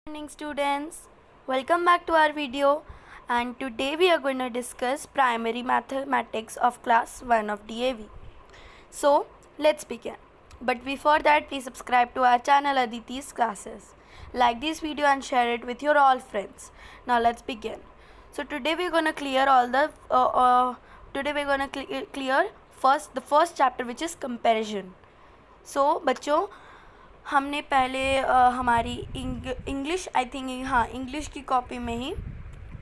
Morning students, welcome back to our video, and today we are going to discuss primary mathematics of class 1 of DAV. So let's begin. But before that, please subscribe to our channel Aditi's Classes. Like this video and share it with your all friends. Now let's begin. So today we're going to clear all the clear the first chapter, which is comparison. So बच्चों, हमने पहले हमारी English English की copy में ही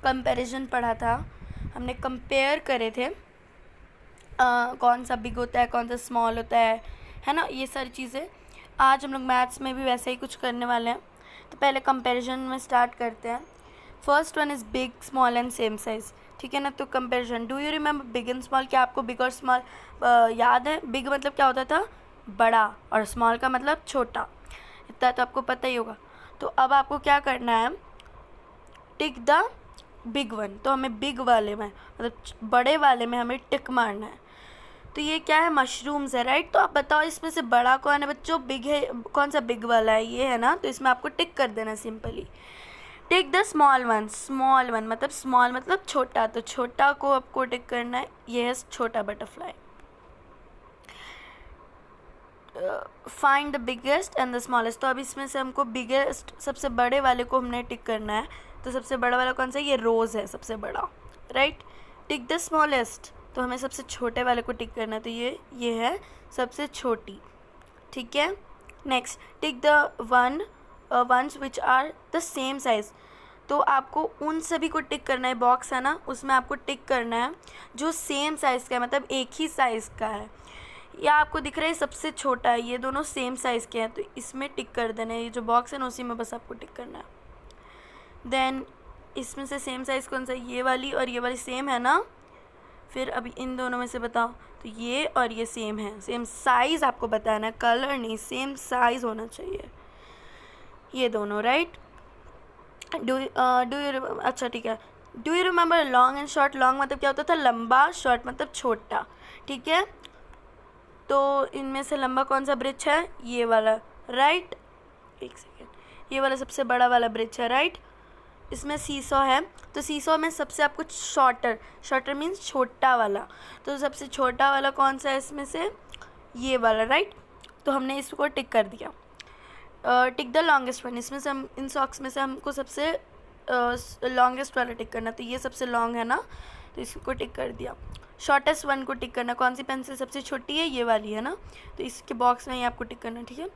comparison पढ़ा था. हमने compare करे थे कौन सा बिग होता है, कौन सा स्मॉल होता है ना, ये सारी चीज़ें. आज हम लोग मैथ्स में भी वैसे ही कुछ करने वाले हैं. तो पहले कंपैरिजन में स्टार्ट करते हैं. First one is big, small and same size. ठीक है ना. तो comparison, do you remember big and small? क्या आपको बिग और स्मॉल याद है? बिग मतलब क्या होता था? बड़ा, और स्मॉल का मतलब छोटा. इतना तो आपको पता ही होगा. तो अब आपको क्या करना है? Tick the big one. तो हमें बिग वाले में, मतलब बड़े वाले में हमें टिक मारना है. तो ये क्या है? मशरूम्स है, राइट. तो आप बताओ इसमें से बड़ा कौन है बच्चों? बिग है. कौन सा बिग वाला है? ये है ना. तो इसमें आपको टिक कर देना simply. Take the small one. Small one मतलब स्मॉल मतलब छोटा. तो छोटा को आपको टिक करना है. ये है छोटा butterfly. Find the biggest and the smallest. तो अब इसमें से हमको बिगेस्ट, सबसे बड़े वाले को हमने टिक करना है. तो सबसे बड़ा वाला कौन सा है? ये रोज़ है सबसे बड़ा, राइट. Tick the smallest. तो हमें सबसे छोटे वाले को टिक करना है. तो ये है सबसे छोटी. ठीक है. Next, tick the ones which are the same size. तो आपको उन सभी को टिक करना है. बॉक्स है ना, उसमें आपको टिक करना है जो सेम साइज़ का है, मतलब एक ही साइज़ का है. या आपको दिख रहा है सबसे छोटा है, ये दोनों सेम साइज़ के हैं. तो इसमें टिक कर देना है. ये जो बॉक्स है ना, उसी में बस आपको टिक करना है. देन इसमें से सेम साइज़ कौन सा? ये वाली और ये वाली सेम है ना. फिर अभी इन दोनों में से बताओ. तो ये और ये सेम है. सेम साइज़ आपको बताना है, कलर नहीं, सेम साइज़ होना चाहिए ये दोनों, राइट. डू यू अच्छा ठीक है. Do you remember long and short? Long मतलब क्या होता था? लंबा. शॉर्ट मतलब छोटा. ठीक है. तो इनमें से लंबा कौन सा ब्रिज है? ये वाला, राइट. एक सेकेंड. ये वाला सबसे बड़ा वाला ब्रिज है, राइट. इसमें सीसॉ है. तो सीसॉ में सबसे आपको शॉर्टर मीन्स छोटा वाला. तो सबसे छोटा वाला कौन सा है इसमें से? ये वाला, राइट. तो हमने इसको टिक कर दिया. Tick the longest one. इसमें से हम इन सॉक्स में से हमको सबसे लॉन्गेस्ट वाला टिक करना. तो ये सबसे लॉन्ग है ना, तो इसको टिक कर दिया. शॉर्टेस्ट वन को टिक करना. कौन सी पेंसिल सबसे छोटी है? ये वाली है ना. तो इसके बॉक्स में ही आपको टिक करना. ठीक है.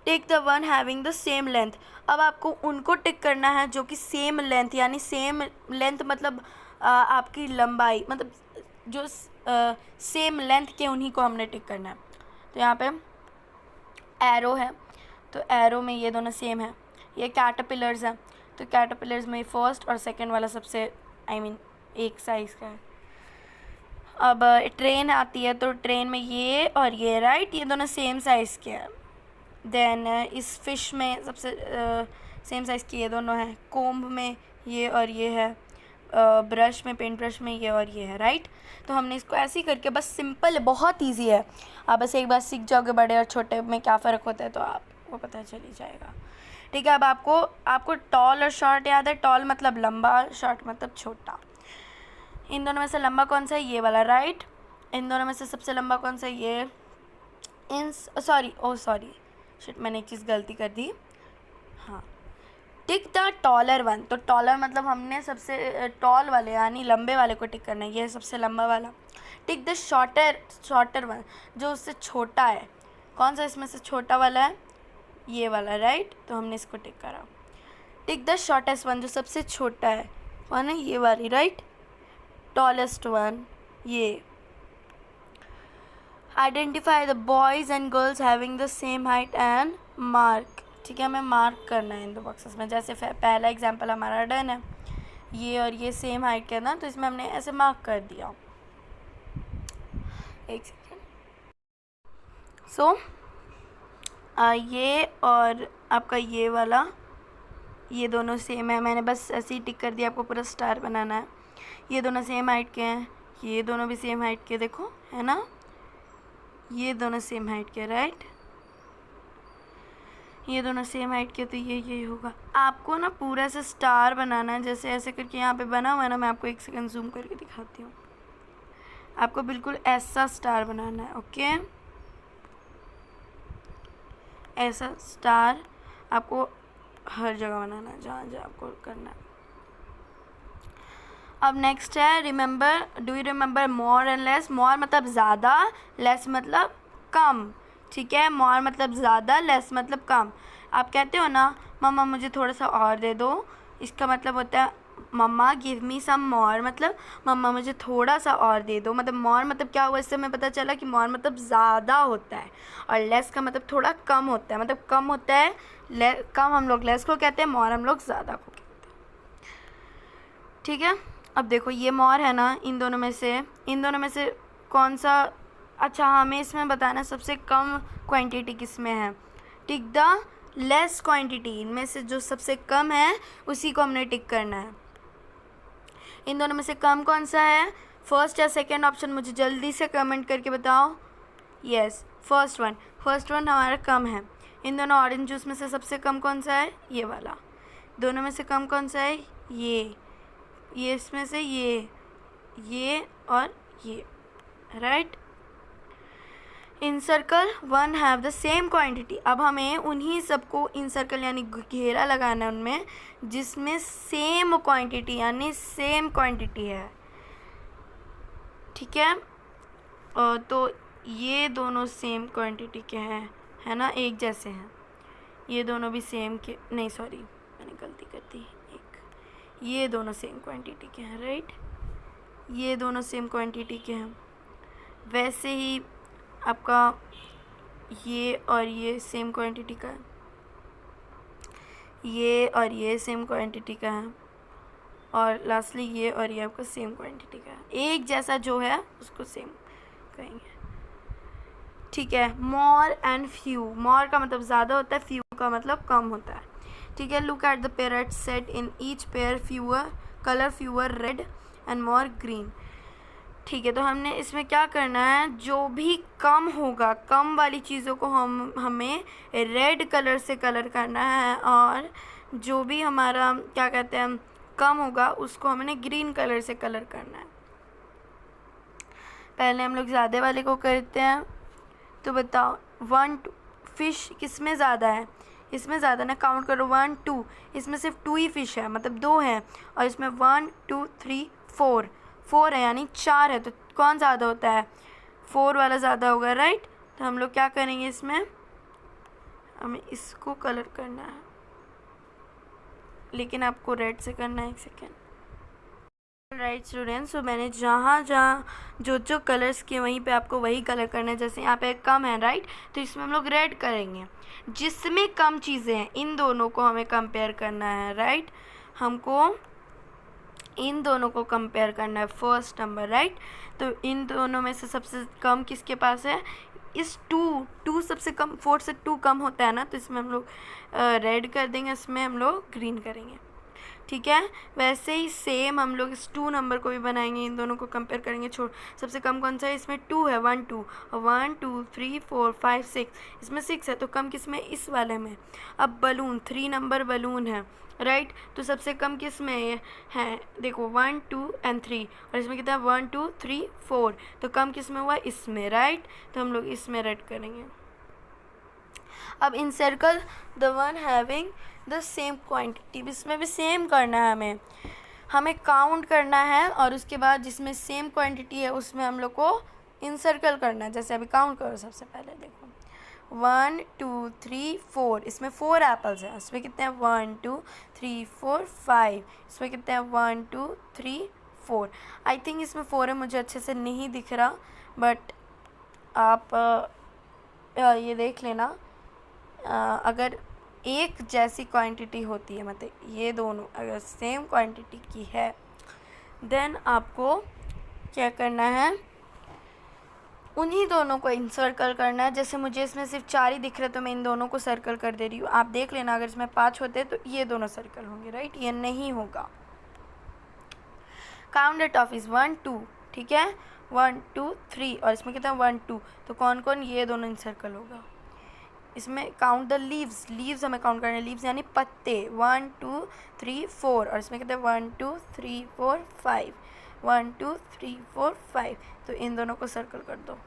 Take the one having the same length. अब आपको उनको टिक करना है जो कि सेम लेंथ, यानी सेम लेंथ मतलब आपकी लंबाई, मतलब जो सेम लेंथ के, उन्हीं को हमने टिक करना है. तो यहाँ पे एरो है. तो एरो में ये दोनों सेम है. ये कैटरपिलर्स हैं. तो कैटरपिलर्स में फर्स्ट और सेकंड वाला सबसे एक साइज़ का है. अब ट्रेन आती है. तो ट्रेन में ये और ये, राइट, ये दोनों सेम साइज़ के हैं. देन इस फिश में सबसे सेम साइज़ के ये दोनों हैं. कोम्ब में ये और ये है. ब्रश में, पेंट ब्रश में ये और ये है, राइट. तो हमने इसको ऐसे ही करके, बस सिंपल है, बहुत ईजी है. आप बस एक बार सीख जाओगे बड़े और छोटे में क्या फ़र्क होता है, तो आपको पता चल ही जाएगा. ठीक है. अब आपको टॉल और शॉर्ट याद है. टॉल मतलब लंबा, शॉर्ट मतलब छोटा. इन दोनों में से लंबा कौन सा है? ये वाला, राइट. इन दोनों में से सबसे लंबा कौन सा है? ये. सॉरी शिट, मैंने एक चीज़ गलती कर दी. हाँ. Tick the taller one. तो टॉलर मतलब हमने सबसे टॉल वाले यानी लंबे वाले को टिक करना है. ये है सबसे लंबा वाला. टिक द शॉर्टर वन, जो उससे छोटा है. कौन सा इसमें से छोटा वाला है? ये वाला, राइट. तो हमने इसको टिक करा. टिक द शॉर्टेस्ट वन, जो सबसे छोटा है. कौन है? ये वाली, राइट. टॉलेस्ट वन ये. Identify the boys and girls having the same height and mark. ठीक है. हमें मार्क करना है इन दो बॉक्सेस में. जैसे पहला एग्जांपल हमारा डन है. ये और ये सेम हाइट के ना, तो इसमें हमने ऐसे मार्क कर दिया. एक सेकेंड. सो ये और आपका ये वाला, ये दोनों सेम है. मैंने बस ऐसे ही टिक कर दिया. आपको पूरा स्टार बनाना है. ये दोनों सेम हाइट के हैं. ये दोनों भी सेम हाइट के, देखो है ना. ये दोनों सेम हाइट के, राइट. ये दोनों सेम हाइट के, तो ये होगा। आपको ना पूरा से स्टार बनाना है, जैसे ऐसे करके यहाँ पे बना हुआ है ना, मैं आपको 1 सेकंड जूम करके दिखाती हूँ। आपको बिल्कुल ऐसा स्टार बनाना है, ओके। ऐसा स्टार आपको हर जगह बनाना है जहाँ जहाँ आपको करना है। अब नेक्स्ट है remember, do you remember more and less. More मतलब ज़्यादा, लेस मतलब कम, ठीक है। मोर मतलब ज़्यादा, लेस मतलब कम। आप कहते हो ना मम्मा मुझे थोड़ा सा और दे दो, इसका मतलब होता है मम्मा गिव मी सम मोर, मतलब मम्मा मुझे थोड़ा सा और दे दो। मतलब मोर मतलब क्या हुआ, इससे हमें पता चला कि मोर मतलब ज़्यादा होता है, और लेस का मतलब थोड़ा कम होता है। मतलब कम होता है, कम हम लोग लेस को कहते हैं, मोर हम लोग ज़्यादा को कहते हैं, ठीक है। अब देखो ये मोर है ना, इन दोनों में से कौन सा, अच्छा हमें इसमें बताना सबसे कम क्वांटिटी किस में है। टिक द लेस क्वांटिटी, इनमें से जो सबसे कम है उसी को हमने टिक करना है। इन दोनों में से कम कौन सा है, फर्स्ट या सेकंड ऑप्शन, मुझे जल्दी से कमेंट करके बताओ। यस, फर्स्ट वन हमारा कम है। इन दोनों ऑरेंज जूस में से सबसे कम कौन सा है, ये वाला। दोनों में से कम कौन सा है, ये इसमें से ये और ये, right. In circle one have the same quantity. अब हमें उन्हीं सबको इन सर्कल यानी घेरा लगाना है उनमें जिसमें सेम क्वांटिटी यानी सेम क्वांटिटी है, ठीक है। तो ये दोनों सेम क्वांटिटी के हैं, है ना, एक जैसे हैं। ये दोनों भी सेम के, नहीं सॉरी मैंने गलती कर दी, ये दोनों सेम क्वांटिटी के हैं, राइट। ये दोनों सेम क्वांटिटी के हैं। वैसे ही आपका ये और ये सेम क्वांटिटी का है, ये और ये सेम क्वांटिटी का है, और लास्टली ये और ये आपका सेम क्वांटिटी का है। एक जैसा जो है उसको सेम कहेंगे, ठीक है। मोर एंड फ्यू, मोर का मतलब ज़्यादा होता है, फ्यू का मतलब कम होता है, ठीक है। Look at the pair set in each pair fewer colour, fewer red and more green, ठीक है। तो हमने इसमें क्या करना है, जो भी कम होगा, कम वाली चीज़ों को हमें रेड कलर से कलर करना है, और जो भी हमारा क्या कहते हैं कम होगा उसको हमने ग्रीन कलर से कलर करना है। पहले हम लोग ज़्यादा वाले को करते हैं, तो बताओ 1 2 फिश किस में ज़्यादा है, इसमें ज़्यादा ना, काउंट करो 1 2, इसमें सिर्फ 2 ही फिश है, मतलब 2 हैं, और इसमें 1 2 3 4 है यानी 4 है, तो कौन ज़्यादा होता है, 4 वाला ज़्यादा होगा, राइट। तो हम लोग क्या करेंगे, इसमें हमें इसको कलर करना है, लेकिन आपको रेड से करना है, 1 सेकेंड, राइट स्टूडेंट्स। तो मैंने जहाँ जो कलर्स किए वहीं पे आपको वही कलर करना है। जैसे यहाँ पे कम है, राइट, तो इसमें हम लोग रेड करेंगे। जिसमें कम चीज़ें हैं इन दोनों को हमें कंपेयर करना है, राइट, हमको इन दोनों को कंपेयर करना है, फर्स्ट नंबर, राइट। तो इन दोनों में से सबसे कम किसके पास है, इस 2 सबसे कम, 4 से 2 कम होता है ना, तो इसमें हम लोग रेड कर देंगे, इसमें हम लोग ग्रीन करेंगे, ठीक है। वैसे ही सेम हम लोग इस 2 नंबर को भी बनाएंगे, इन दोनों को कंपेयर करेंगे। सबसे कम कौन सा है, इसमें 2 है, 1 2 और 1 2 3 4 5 6, इसमें 6 है, तो कम किस में, इस वाले में। अब बलून, 3 नंबर बलून है, राइट, तो सबसे कम किस में है, देखो 1 2 एंड 3, और इसमें कितना है 1 2 3 4, तो कम किस में हुआ, इसमें, राइट, तो हम लोग इसमें रेड करेंगे। अब encircle the one having the same quantity, इसमें भी सेम करना है, हमें काउंट करना है, और उसके बाद जिसमें सेम क्वांटिटी है उसमें हम लोग को इंसर्कल करना है। जैसे अभी काउंट करो, सबसे पहले देखो 1 2 3 4, इसमें 4 एप्पल्स हैं, इसमें कितने हैं 1 2 3 4 5, इसमें कितने हैं 1 2 3 4, आई थिंक इसमें 4 है, मुझे अच्छे से नहीं दिख रहा, बट आप ये देख लेना। अगर एक जैसी क्वांटिटी होती है, मतलब ये दोनों अगर सेम क्वांटिटी की है, देन आपको क्या करना है, उन्हीं दोनों को इंसर्कल करना है। जैसे मुझे इसमें सिर्फ 4 ही दिख रहे, तो मैं इन दोनों को सर्कल कर दे रही हूँ। आप देख लेना, अगर इसमें 5 होते तो ये दोनों सर्कल होंगे, राइट, ये नहीं होगा। काउंट द टॉफीज 1 2, ठीक है, 1 2 3, और इसमें कितना 1 2, तो कौन कौन, ये दोनों इंसर्कल होगा। इसमें काउंट द लीव्स, लीव्स हमें काउंट करने, लीव्स यानी पत्ते, 1 2 3 4, और इसमें कहते हैं 1 2 3 4 5, 1 2 3 4 5, तो इन दोनों को सर्कल कर दो।